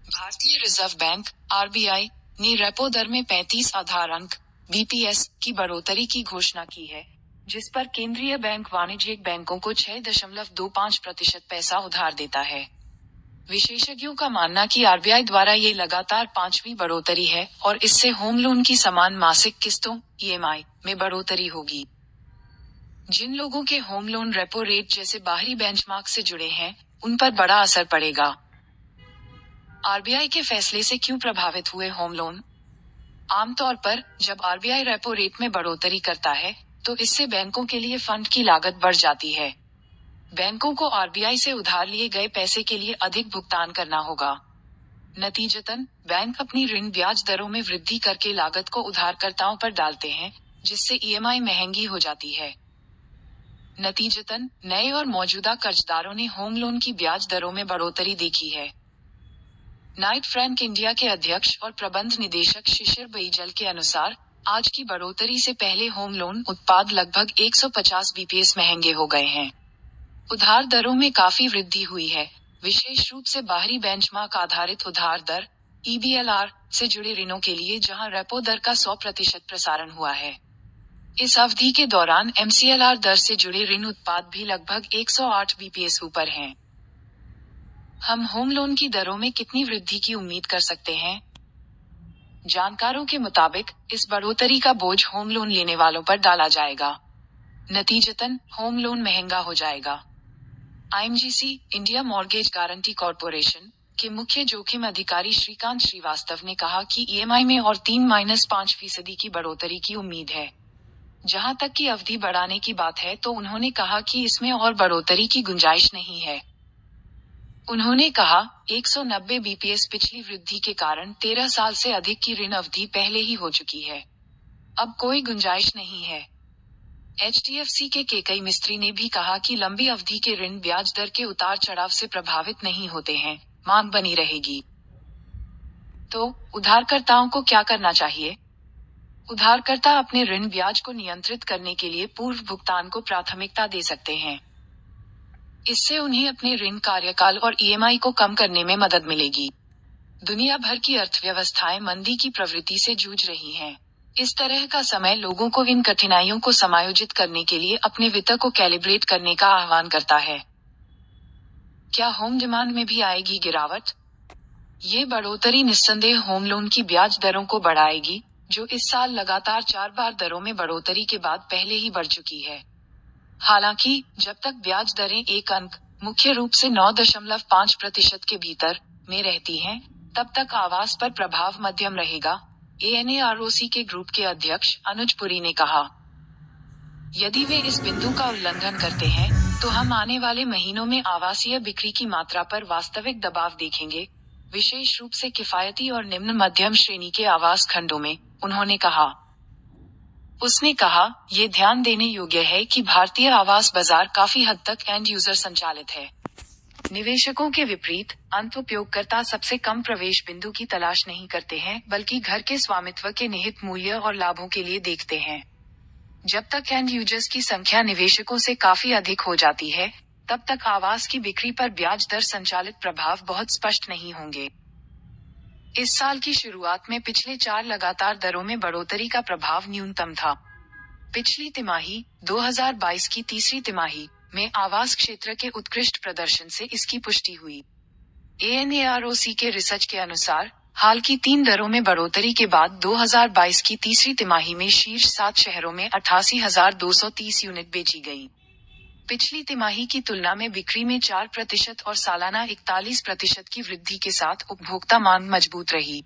भारतीय reserve bank (RBI) ने repo दर में 35 आधार अंक (बीपीएस) की बढ़ोतरी की घोषणा की है, जिस पर केंद्रीय बैंक वाणिज्यिक बैंकों को 6.25% पैसा उधार देता है। विशेषज्ञों का मानना कि आरबीआई द्वारा ये लगातार 5वीं बढ़ोतरी है और इससे होम लोन की समान मासिक किस्तों (ईएमआई) में बढ़ोतरी होगी। जिन लोगों के होम लोन रेपो रेट जैसे बाहरी बेंचमार्क से जुड़े हैं, उन पर बड़ा असर पड़ेगा। आरबीआई के फैसले से क्यों प्रभावित हुए होम लोन? आमतौर पर जब आरबीआई रेपो रेट में बढ़ोतरी करता है, तो इससे बैंकों के लिए फंड की लागत बढ़ जाती है। बैंकों को आरबीआई से उधार लिए गए पैसे के लिए अधिक भुगतान करना होगा। नतीजतन, बैंक अपनी ऋण ब्याज दरों में वृद्धि करके लागत को उधारकर्ताओं पर डालते हैं, जिससे ईएमआई महंगी हो जाती है। नतीजतन, नए और मौजूदा कर्जदारों ने होम लोन की ब्याज दरों में बढ़ोतरी देखी है। नाइट फ्रैंक इंडिया के अध्यक्ष और प्रबंध निदेशक शिशिर बैजल के अनुसार, आज की बढ़ोतरी से पहले होम लोन उत्पाद लगभग 150 बीपीएस महंगे हो गए हैं। उधार दरों में काफी वृद्धि हुई है, विशेष रूप से बाहरी बेंचमार्क आधारित उधार दर (ईबीएलआर) से जुड़े ऋणों के लिए, जहां रेपो दर का 100% प्रसारण हुआ है। इस अवधि के दौरान एमसीएलआर दर से जुड़े ऋण उत्पाद भी लगभग 108 बीपीएस ऊपर हैं। हम होम लोन की दरों में कितनी वृद्धि की उम्मीद कर सकते हैं? जानकारों के मुताबिक, इस बढ़ोतरी का बोझ होम लोन लेने वालों पर डाला जाएगा। नतीजतन, होम लोन महंगा हो जाएगा। आईएमजीसी, इंडिया मॉर्गेज गारंटी कॉर्पोरेशन, के मुख्य जोखिम अधिकारी श्रीकांत श्रीवास्तव ने कहा कि ईएमआई में और 3-5% की बढ़ोतरी की उम्मीद है। जहां तक की अवधि बढ़ाने की बात है, तो उन्होंने कहा कि इसमें और बढ़ोतरी की गुंजाइश नहीं है। उन्होंने कहा, 190 बीपीएस पिछली वृद्धि के कारण 13 साल से अधिक की ऋण अवधि पहले ही हो चुकी है। अब कोई गुंजाइश नहीं है। एचडीएफसी के केकई मिस्त्री ने भी कहा कि लंबी अवधि के ऋण ब्याज दर के उतार चढ़ाव से प्रभावित नहीं होते हैं, मांग बनी रहेगी। तो उधारकर्ताओं को क्या करना चाहिए? उधारकर्ता अपने ऋण ब्याज को नियंत्रित करने के लिए पूर्व भुगतान को प्राथमिकता दे सकते हैं। इससे उन्हें अपने ऋण कार्यकाल और ईएमआई को कम करने में मदद मिलेगी। दुनिया भर की अर्थव्यवस्थाएं मंदी की प्रवृत्ति से जूझ रही हैं। इस तरह का समय लोगों को इन कठिनाइयों को समायोजित करने के लिए अपने वित्त को कैलिब्रेट करने का आह्वान करता है। क्या होम डिमांड में भी आएगी गिरावट? ये बढ़ोतरी निस्संदेह होम लोन की ब्याज दरों को बढ़ाएगी, जो इस साल लगातार 4 बार दरों में बढ़ोतरी के बाद पहले ही बढ़ चुकी है। हालांकि, जब तक ब्याज दरें एक अंक, मुख्य रूप से 9.5% के भीतर, में रहती हैं, तब तक आवास पर प्रभाव मध्यम रहेगा, एएनएआरओसी के ग्रुप के अध्यक्ष अनुज पुरी ने कहा। यदि वे इस बिंदु का उल्लंघन करते हैं, तो हम आने वाले महीनों में आवासीय बिक्री की मात्रा पर वास्तविक दबाव देखेंगे, विशेष रूप से किफायती और निम्न मध्यम श्रेणी के आवास खंडों में, उन्होंने कहा। उसने कहा, ये ध्यान देने योग्य है कि भारतीय आवास बाजार काफी हद तक एंड यूजर संचालित है। निवेशकों के विपरीत, अंत उपयोगकर्ता सबसे कम प्रवेश बिंदु की तलाश नहीं करते हैं, बल्कि घर के स्वामित्व के निहित मूल्य और लाभों के लिए देखते हैं। जब तक एंड यूजर्स की संख्या निवेशकों से काफी अधिक हो जाती है, तब तक आवास की बिक्री पर ब्याज दर संचालित प्रभाव बहुत स्पष्ट नहीं होंगे। इस साल की शुरुआत में पिछले 4 लगातार दरों में बढ़ोतरी का प्रभाव न्यूनतम था। पिछली तिमाही, 2022 की तीसरी तिमाही, में आवास क्षेत्र के उत्कृष्ट प्रदर्शन से इसकी पुष्टि हुई। एएनएआरओसी के रिसर्च के अनुसार, हाल की 3 दरों में बढ़ोतरी के बाद 2022 की तीसरी तिमाही में शीर्ष 7 शहरों में 88,230 यूनिट बेची गई। पिछली तिमाही की तुलना में बिक्री में 4% और सालाना 41% की वृद्धि के साथ उपभोक्ता मांग मजबूत रही।